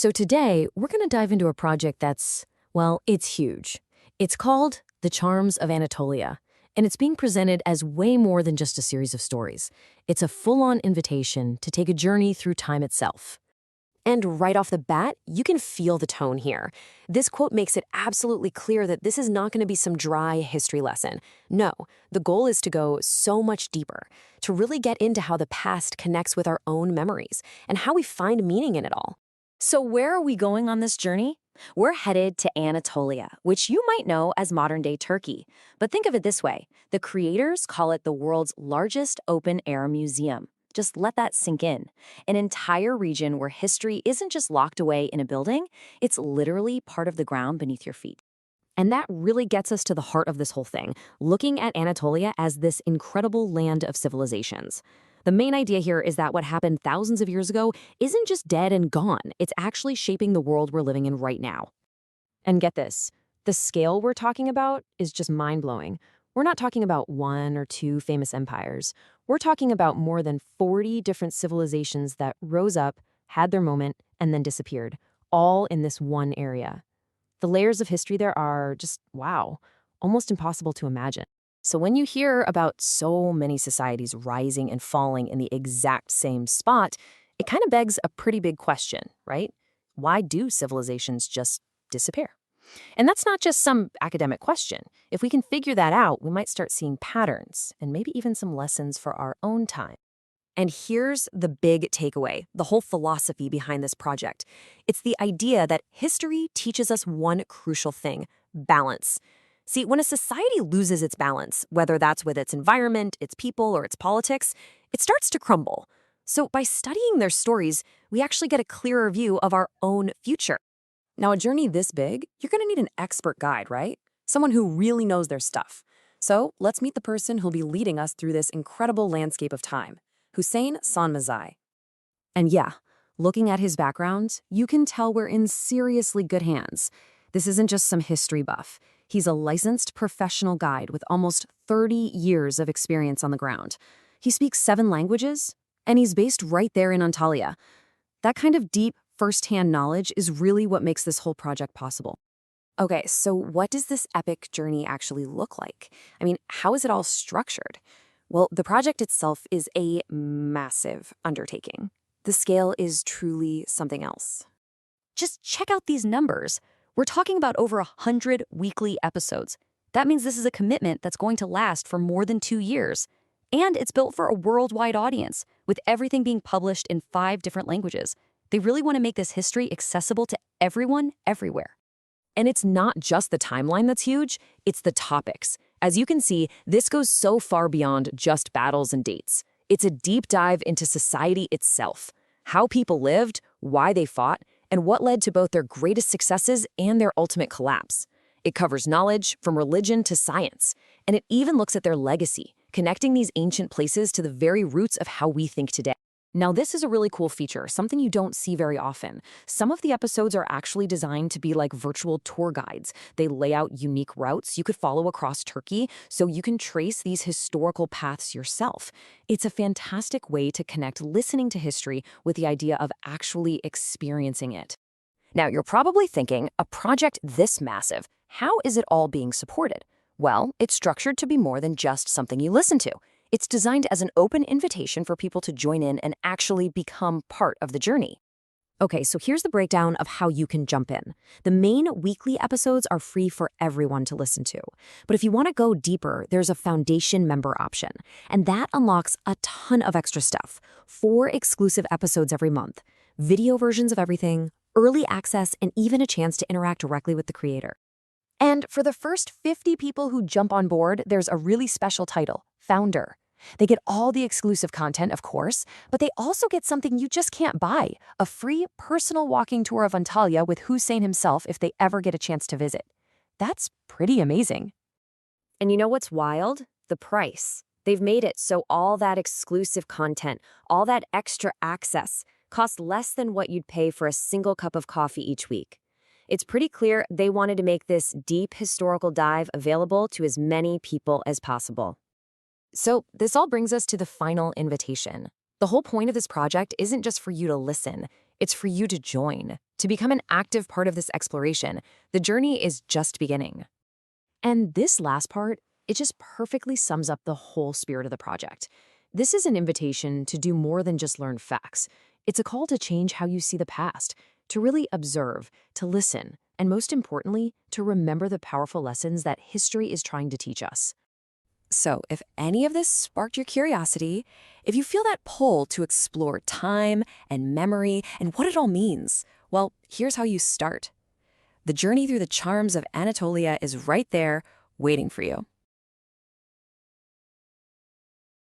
So today, we're going to dive into a project that's, well, it's huge. It's called The Charms of Anatolia, and it's being presented as way more than just a series of stories. It's a full-on invitation to take a journey through time itself. And right off the bat, you can feel the tone here. This quote makes it absolutely clear that this is not going to be some dry history lesson. No, the goal is to go so much deeper, to really get into how the past connects with our own memories and how we find meaning in it all. So where are we going on this journey? We're headed to Anatolia, which you might know as modern-day Turkey. But think of it this way. The creators call it the world's largest open-air museum. Just let that sink in. An entire region where history isn't just locked away in a building, it's literally part of the ground beneath your feet. And that really gets us to the heart of this whole thing, looking at Anatolia as this incredible land of civilizations. The main idea here is that what happened thousands of years ago isn't just dead and gone, it's actually shaping the world we're living in right now. And get this, the scale we're talking about is just mind-blowing. We're not talking about one or two famous empires. We're talking about more than 40 different civilizations that rose up, had their moment, and then disappeared, all in this one area. The layers of history there are just, wow, almost impossible to imagine. So when you hear about so many societies rising and falling in the exact same spot, it kind of begs a pretty big question, right? Why do civilizations just disappear? And that's not just some academic question. If we can figure that out, we might start seeing patterns and maybe even some lessons for our own time. And here's the big takeaway, the whole philosophy behind this project. It's the idea that history teaches us one crucial thing: balance. See, when a society loses its balance, whether that's with its environment, its people, or its politics, it starts to crumble. So by studying their stories, we actually get a clearer view of our own future. Now, a journey this big, you're going to need an expert guide, right? Someone who really knows their stuff. So let's meet the person who'll be leading us through this incredible landscape of time, Hussein Sanmazai. And yeah, looking at his background, you can tell we're in seriously good hands. This isn't just some history buff. He's a licensed professional guide with almost 30 years of experience on the ground. He speaks 7 languages, and he's based right there in Antalya. That kind of deep, first-hand knowledge is really what makes this whole project possible. Okay, so what does this epic journey actually look like? I mean, how is it all structured? Well, the project itself is a massive undertaking. The scale is truly something else. Just check out these numbers. We're talking about over 100 weekly episodes. That means this is a commitment that's going to last for more than 2 years. And it's built for a worldwide audience, with everything being published in 5 different languages. They really want to make this history accessible to everyone, everywhere. And it's not just the timeline that's huge, it's the topics. As you can see, this goes so far beyond just battles and dates. It's a deep dive into society itself, how people lived, why they fought, and what led to both their greatest successes and their ultimate collapse. It covers knowledge, from religion to science, and it even looks at their legacy, connecting these ancient places to the very roots of how we think today. Now, this is a really cool feature, something you don't see very often. Some of the episodes are actually designed to be like virtual tour guides. They lay out unique routes you could follow across Turkey so you can trace these historical paths yourself. It's a fantastic way to connect listening to history with the idea of actually experiencing it. Now, you're probably thinking, a project this massive, how is it all being supported? Well, it's structured to be more than just something you listen to. It's designed as an open invitation for people to join in and actually become part of the journey. Okay, so here's the breakdown of how you can jump in. The main weekly episodes are free for everyone to listen to. But if you want to go deeper, there's a foundation member option. And that unlocks a ton of extra stuff. 4 exclusive episodes every month, video versions of everything, early access, and even a chance to interact directly with the creator. And for the first 50 people who jump on board, there's a really special title, Founder. They get all the exclusive content, of course, but they also get something you just can't buy, a free personal walking tour of Antalya with Hussein himself if they ever get a chance to visit. That's pretty amazing. And you know what's wild? The price. They've made it so all that exclusive content, all that extra access, costs less than what you'd pay for a single cup of coffee each week. It's pretty clear they wanted to make this deep historical dive available to as many people as possible. So this all brings us to the final invitation. The whole point of this project isn't just for you to listen. It's for you to join, to become an active part of this exploration. The journey is just beginning. And this last part, it just perfectly sums up the whole spirit of the project. This is an invitation to do more than just learn facts. It's a call to change how you see the past, to really observe, to listen, and most importantly, to remember the powerful lessons that history is trying to teach us. So, if any of this sparked your curiosity, if you feel that pull to explore time and memory and what it all means, well, here's how you start. The journey through the charms of Anatolia is right there, waiting for you.